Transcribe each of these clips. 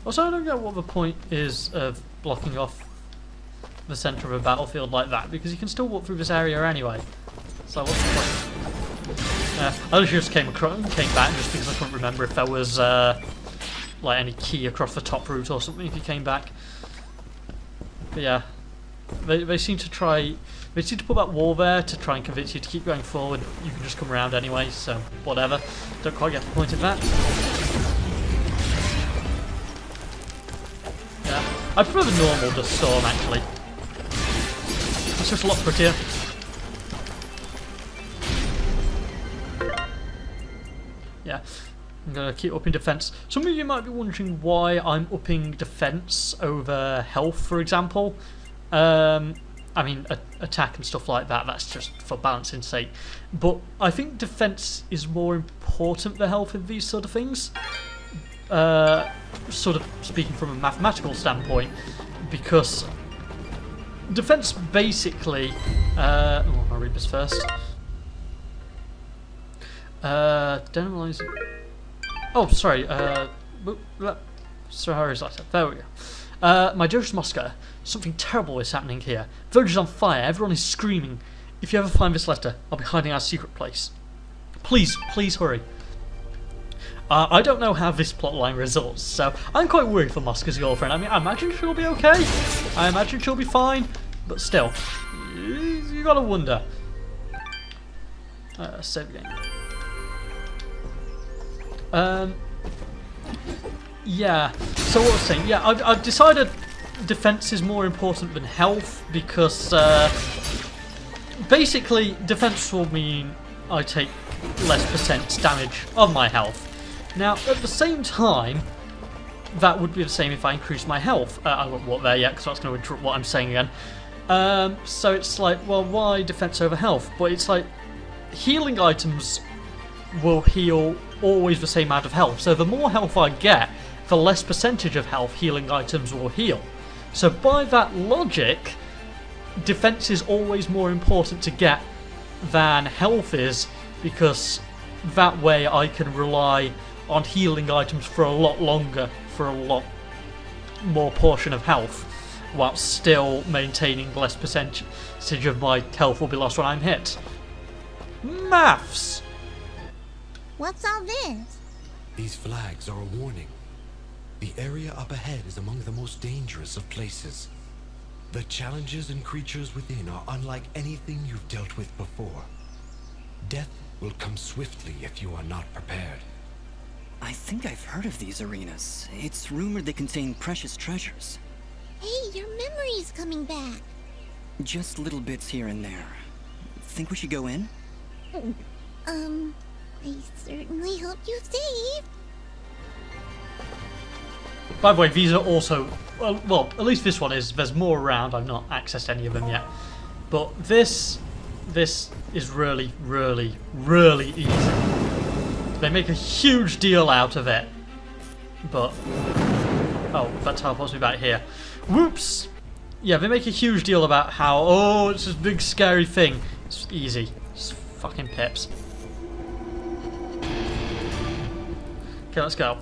Also, I don't get what the point is of blocking off the centre of a battlefield like that, because you can still walk through this area anyway. So what's the point? I literally just came back just because I couldn't remember if there was like any key across the top route or something if you came back. But yeah, they seem to put that wall there to try and convince you to keep going forward. You can just come around anyway, so whatever. Don't quite get the point of that. Yeah, I prefer the normal dust storm actually. It's just a lot prettier. Yeah, I'm going to keep upping defense. Some of you might be wondering why I'm upping defense over health, for example. I mean, attack and stuff like that, that's just for balancing's sake. But I think defense is more important than health in these sort of things. Sort of speaking from a mathematical standpoint, because defense basically... I'll read this first. Demoralizing. Oh, sorry. Sahara's letter. There we go. My dearest Mosca, something terrible is happening here. Village is on fire. Everyone is screaming. If you ever find this letter, I'll be hiding our secret place. Please, please hurry. I don't know how this plotline results, so I'm quite worried for Mosca's girlfriend. I mean, I imagine she'll be okay. I imagine she'll be fine, but still, you gotta wonder. Save game. Yeah, so what I was saying, yeah, I've decided defense is more important than health because basically defense will mean I take less percent damage of my health. Now, at the same time, that would be the same if I increase my health. I won't walk there yet because that's going to interrupt what I'm saying again. So it's like, well, why defense over health? But it's like, healing items will heal always the same amount of health. So the more health I get, the less percentage of health healing items will heal. So by that logic, defense is always more important to get than health is, because that way I can rely on healing items for a lot longer, for a lot more portion of health, while still maintaining less percentage of my health will be lost when I'm hit. Maths! What's all this? These flags are a warning. The area up ahead is among the most dangerous of places. The challenges and creatures within are unlike anything you've dealt with before. Death will come swiftly if you are not prepared. I think I've heard of these arenas. It's rumored they contain precious treasures. Hey, your memory's coming back. Just little bits here and there. Think we should go in? I certainly hope you save. By the way, these are also... Well, at least this one is. There's more around. I've not accessed any of them yet. But this is really, really, really easy. They make a huge deal out of it. But... Oh, that teleports me back here. Whoops! Yeah, they make a huge deal about how, oh, it's this big scary thing. It's easy. It's fucking pips. Okay, let's go.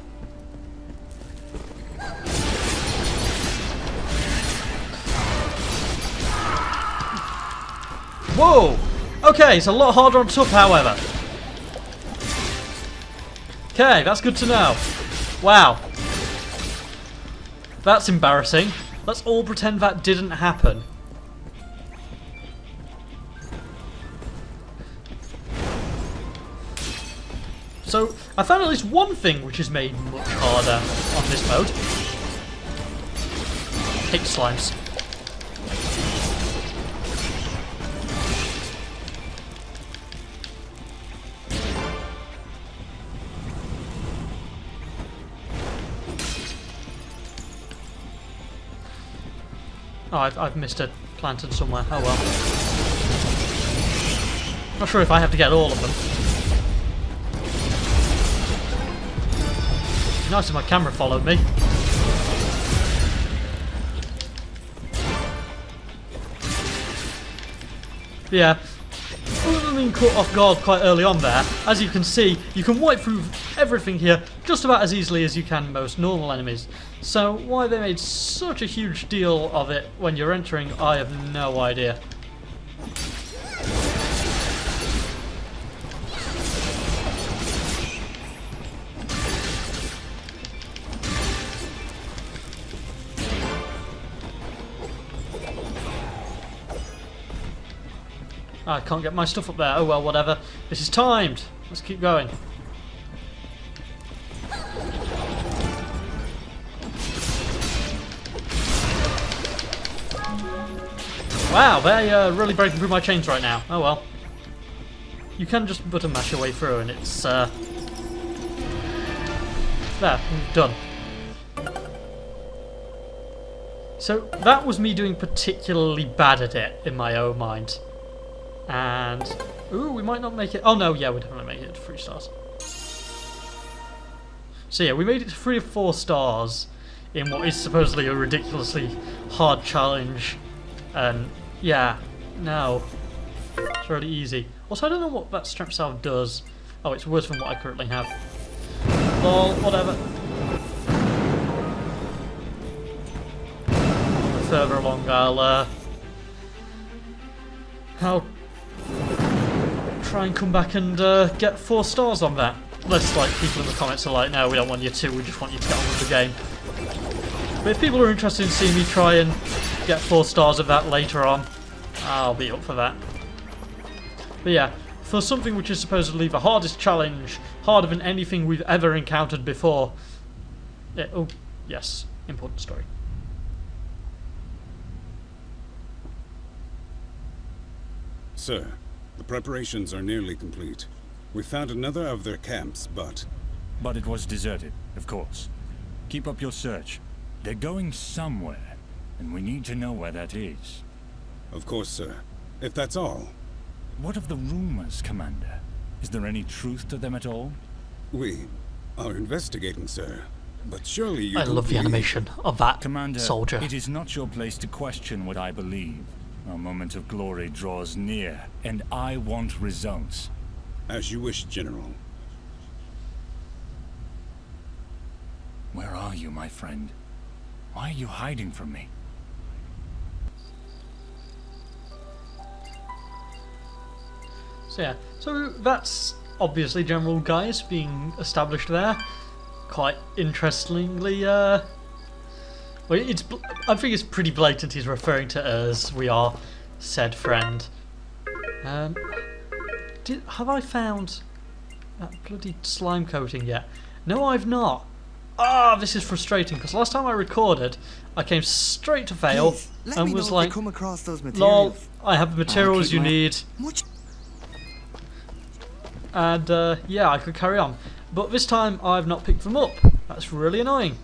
Whoa! Okay, it's a lot harder on top, however. Okay, that's good to know. Wow. That's embarrassing. Let's all pretend that didn't happen. So, I found at least one thing which is made much harder on this mode. Hate slimes. Oh, I've missed a plantain somewhere. Oh well. Not sure if I have to get all of them. Nice if my camera followed me. Yeah. I mean, been caught off guard quite early on there. As you can see, you can wipe through everything here just about as easily as you can most normal enemies. So why they made such a huge deal of it when you're entering, I have no idea. I can't get my stuff up there. Oh well, whatever. This is timed. Let's keep going. Wow, they're really breaking through my chains right now. Oh well. You can just button mash your way through and it's, there, done. So, that was me doing particularly bad at it, in my own mind. And, ooh, we might not make it. Oh no, yeah, we definitely make it to 3 stars. So yeah, we made it to 3 or 4 stars in what is supposedly a ridiculously hard challenge. And yeah, no, it's really easy. Also, I don't know what that strength salve does. Oh, it's worse than what I currently have. Lol, whatever. Further along, I'll try and come back and get 4 stars on that. Unless, like, people in the comments are like, no, we don't want you to, we just want you to get on with the game. But if people are interested in seeing me try and get 4 stars of that later on, I'll be up for that. But yeah, for something which is supposedly the hardest challenge, harder than anything we've ever encountered before. Oh, yes, important story. Sir, the preparations are nearly complete. We found another of their camps, but it was deserted, of course. Keep up your search. They're going somewhere, and we need to know where that is. of course, sir. If that's all, What of the rumors, Commander? Is there any truth to them at all? we are investigating, sir. But surely you I don't love the believe- animation of that Commander, soldier. it is not your place to question what I believe. Our moment of glory draws near, and I want results. As you wish, General. Where are you, my friend? Why are you hiding from me? So yeah, so that's obviously General Gaius being established there. Quite interestingly, well, I think it's pretty blatant he's referring to as we are said friend. Have I found that bloody slime coating yet? No, I've not. Ah, this is frustrating because last time I recorded, I came straight to fail Please, let and me was know if you like, come across those "Lol, materials. I have the materials keep you my- need." Much And yeah, I could carry on. But this time I've not picked them up. That's really annoying.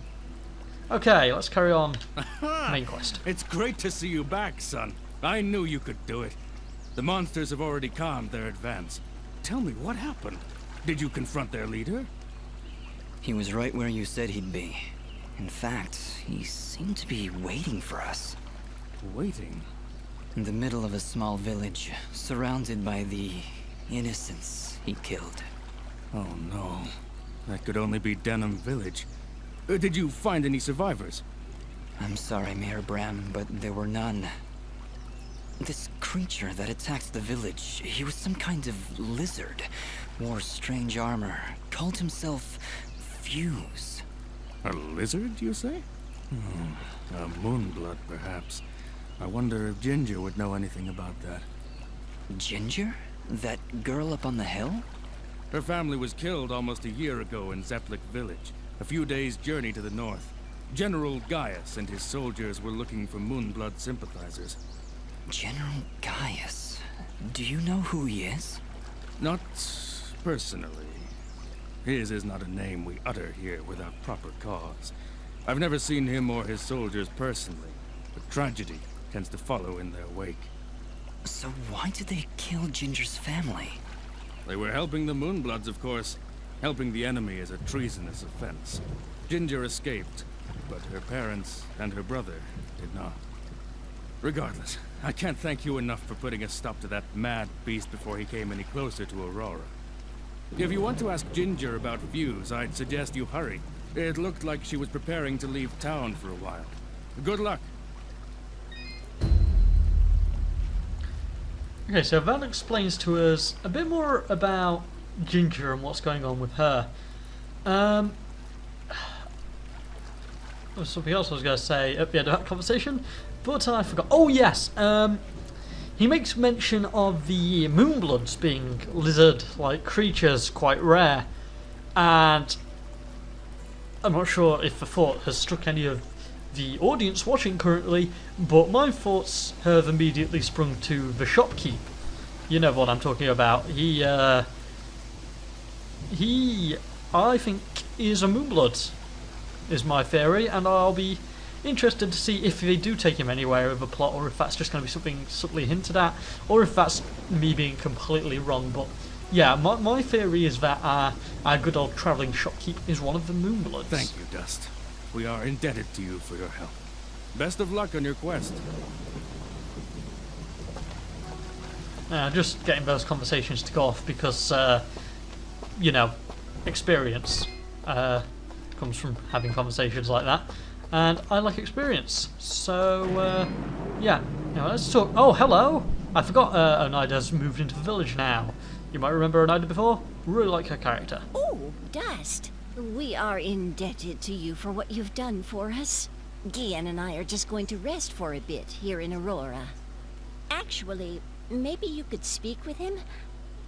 Okay, let's carry on. Main quest. It's great to see you back, son. I knew you could do it. The monsters have already calmed their advance. Tell me, what happened? Did you confront their leader? He was right where you said he'd be. In fact, he seemed to be waiting for us. Waiting. In the middle of a small village, surrounded by the innocents he killed. Oh no. That could only be Denham Village. Did you find any survivors? I'm sorry, Mayor Bram, but there were none. This creature that attacked the village, he was some kind of lizard, wore strange armor, called himself Fuse. A lizard, you say? A moonblood, perhaps. I wonder if Ginger would know anything about that. Ginger? That girl up on the hill? Her family was killed almost a year ago in Zepplik Village, a few days' journey to the north. General Gaius and his soldiers were looking for Moonblood sympathizers. General Gaius. Do you know who he is? Not personally. His is not a name we utter here without proper cause. I've never seen him or his soldiers personally, but tragedy tends to follow in their wake. So why did they kill Ginger's family? They were helping the Moonbloods, of course. Helping the enemy is a treasonous offense. Ginger escaped, but her parents and her brother did not. Regardless, I can't thank you enough for putting a stop to that mad beast before he came any closer to Aurora. If you want to ask Ginger about Fuse, I'd suggest you hurry. It looked like she was preparing to leave town for a while. Good luck. Okay, so that explains to us a bit more about Ginger and what's going on with her. There was something else I was going to say at the end of that conversation, but I forgot. Oh yes, he makes mention of the Moonbloods being lizard-like creatures, quite rare, and I'm not sure if the thought has struck any of the audience watching currently, but my thoughts have immediately sprung to the shopkeep. You know what I'm talking about. He, I think, is a Moonblood, is my theory, and I'll be interested to see if they do take him anywhere with the plot, or if that's just going to be something subtly hinted at, or if that's me being completely wrong. But yeah, my theory is that our good old travelling shopkeep is one of the Moonbloods. Thank you, Dust. We are indebted to you for your help. Best of luck on your quest. Just getting those conversations to go off because, you know, experience comes from having conversations like that, and I like experience. So, yeah, let's talk. Oh, hello! I forgot Oneida's moved into the village now. You might remember Oneida before. Really like her character. Oh, Dust. We are indebted to you for what you've done for us. Gian and I are just going to rest for a bit here in Aurora. Actually, maybe you could speak with him?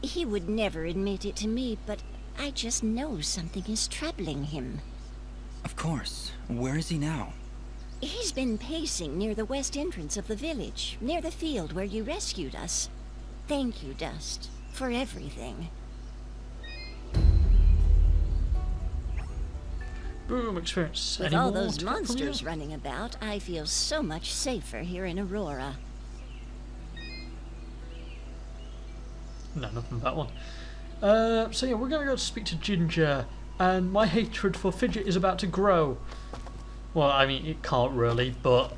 He would never admit it to me, but I just know something is troubling him. Of course. Where is he now? He's been pacing near the west entrance of the village, near the field where you rescued us. Thank you, Dust, for everything. Boom, experience. With Any all more those to get from you? monsters running about, I feel so much safer here in Aurora. No, nothing about that one. So yeah, we're going to go to speak to Ginger, and my hatred for Fidget is about to grow. Well, I mean, it can't really, but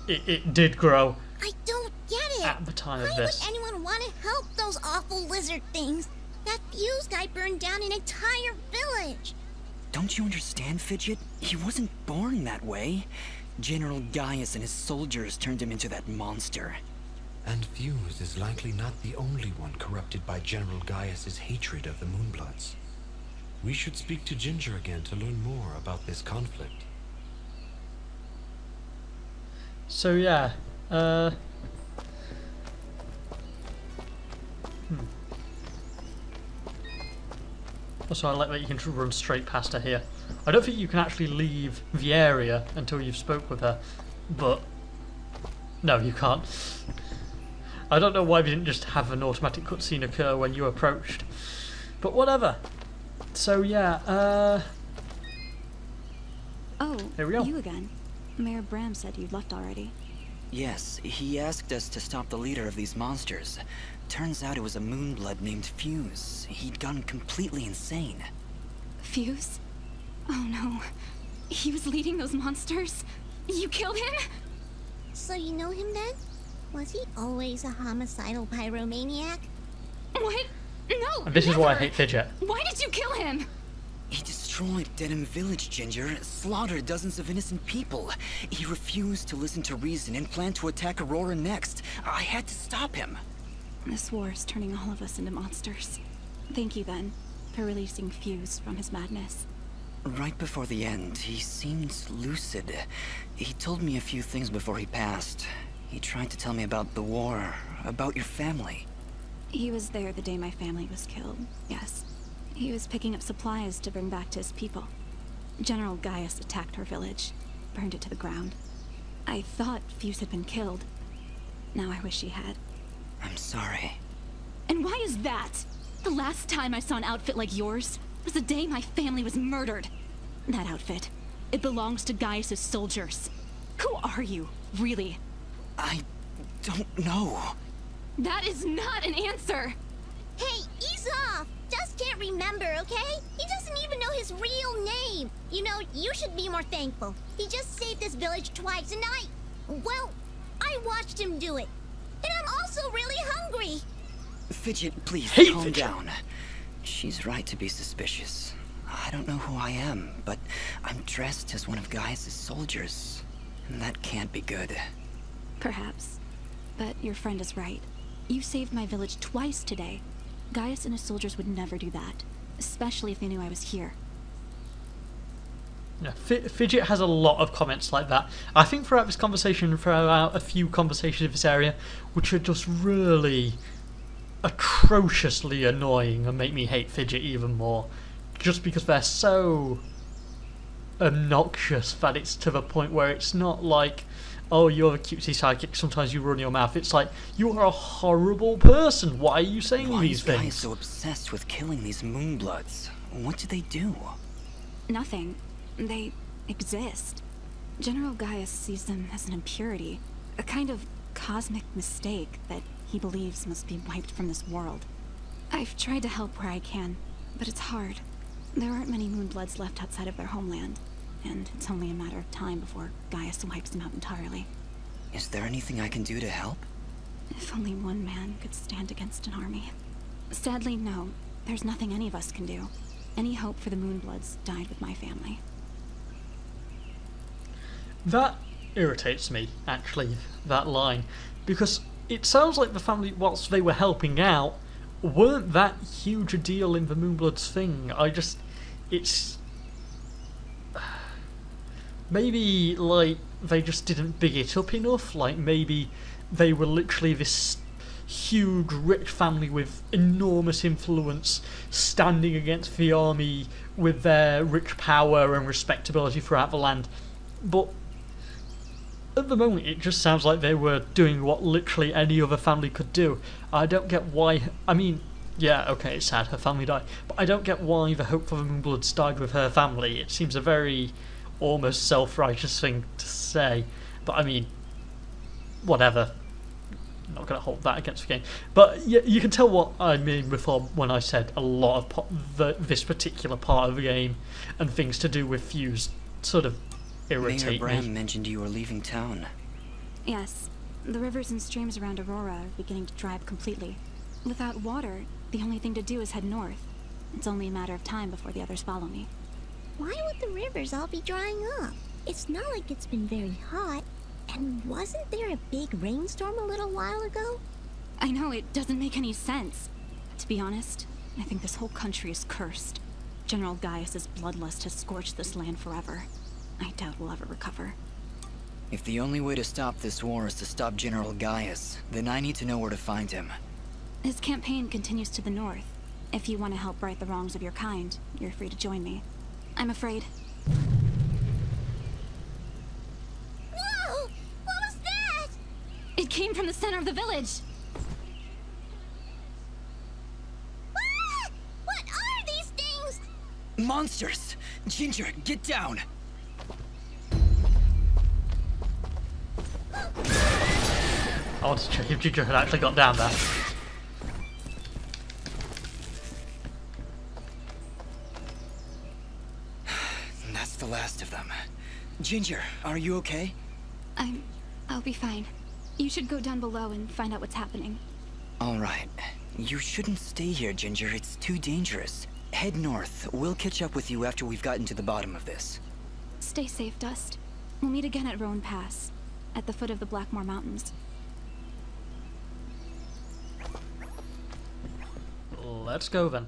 it did grow I don't get it. at the time of Why this. would anyone want to help those awful lizard things? That Fuse guy burned down an entire village. Don't you understand, Fidget? He wasn't born that way. General Gaius and his soldiers turned him into that monster. And Fuse is likely not the only one corrupted by General Gaius's hatred of the Moonbloods. We should speak to Ginger again to learn more about this conflict. So yeah, Also, I like that you can just run straight past her here. I don't think you can actually leave the area until you've spoke with her, but no, you can't. I don't know why we didn't just have an automatic cutscene occur when you approached, but whatever. So yeah, Oh, Here we go. you again. Mayor Bram said you'd left already. Yes, he asked us to stop the leader of these monsters. Turns out it was a Moonblood named Fuse. He'd gone completely insane. Fuse? Oh no. He was leading those monsters? You killed him? So you know him then? Was he always a homicidal pyromaniac? What? No! and this is why I never. hate Fidget. Why did you kill him? He destroyed Dedham Village, Ginger, slaughtered dozens of innocent people. He refused to listen to reason and planned to attack Aurora next. I had to stop him. This war is turning all of us into monsters. Thank you, then, for releasing Fuse from his madness. Right before the end, he seemed lucid. He told me a few things before he passed. He tried to tell me about the war, about your family. He was there the day my family was killed, yes. He was picking up supplies to bring back to his people. General Gaius attacked our village, burned it to the ground. I thought Fuse had been killed. Now I wish he had. I'm sorry. And why is that? The last time I saw an outfit like yours was the day my family was murdered. That outfit, it belongs to Gaius's soldiers. Who are you, really? I don't know. That is not an answer! Hey, ease off! Dust can't remember, okay? He doesn't even know his real name. You know, you should be more thankful. He just saved this village twice, and well, I watched him do it. And I'm also really hungry. Fidget, please, Hey, calm Fidget. down. She's right to be suspicious. I don't know who I am, but I'm dressed as one of Gaius' soldiers. And that can't be good. Perhaps. But your friend is right. You saved my village twice today. Gaius and his soldiers would never do that. Especially if they knew I was here. Yeah, Fidget has a lot of comments like that. I think throughout this conversation, throughout a few conversations in this area, which are just really atrociously annoying and make me hate Fidget even more. Just because they're so obnoxious that it's to the point where it's not like, oh, you're a cutesy sidekick, sometimes you run your mouth. It's like, you are a horrible person. Why are you saying Why these is Gaius things? so obsessed with killing these Moonbloods? What did they do? Nothing. They exist. General Gaius sees them as an impurity. A kind of cosmic mistake that he believes must be wiped from this world. I've tried to help where I can, but it's hard. There aren't many Moonbloods left outside of their homeland, and it's only a matter of time before Gaius wipes them out entirely. Is there anything I can do to help? If only one man could stand against an army. Sadly, no. There's nothing any of us can do. Any hope for the Moonbloods died with my family. That irritates me, actually, that line, because it sounds like the family, whilst they were helping out, weren't that huge a deal in the Moonbloods thing. It's... Maybe, like, they just didn't big it up enough, like, maybe they were literally this huge, rich family with enormous influence standing against the army with their rich power and respectability throughout the land. But at the moment, it just sounds like they were doing what literally any other family could do. I don't get why... I mean, yeah, okay, it's sad, her family died. But I don't get why the hope for the Moonbloods died with her family. It seems a very almost self-righteous thing to say. But I mean, whatever. I'm not going to hold that against the game. But yeah, you can tell what I mean before when I said a lot of this particular part of the game and things to do with Fuse sort of irritate Mayor Bram me. mentioned you were leaving town. Yes. The rivers and streams around Aurora are beginning to dry up completely. Without water, the only thing to do is head north. It's only a matter of time before the others follow me. Why would the rivers all be drying up? It's not like it's been very hot. And wasn't there a big rainstorm a little while ago? I know, it doesn't make any sense. To be honest, I think this whole country is cursed. General Gaius' bloodlust has scorched this land forever. I doubt we'll ever recover. If the only way to stop this war is to stop General Gaius, then I need to know where to find him. His campaign continues to the north. If you want to help right the wrongs of your kind, you're free to join me. I'm afraid. Whoa! What was that? It came from the center of the village! Ah! What are these things? Monsters! Ginger, get down! I wanted to check if Ginger had actually got down there. That's the last of them. Ginger, are you okay? I'll be fine. You should go down below and find out what's happening. All right. You shouldn't stay here, Ginger. It's too dangerous. Head north. We'll catch up with you after we've gotten to the bottom of this. Stay safe, Dust. We'll meet again at Roan Pass, at the foot of the Blackmore Mountains. Let's go then.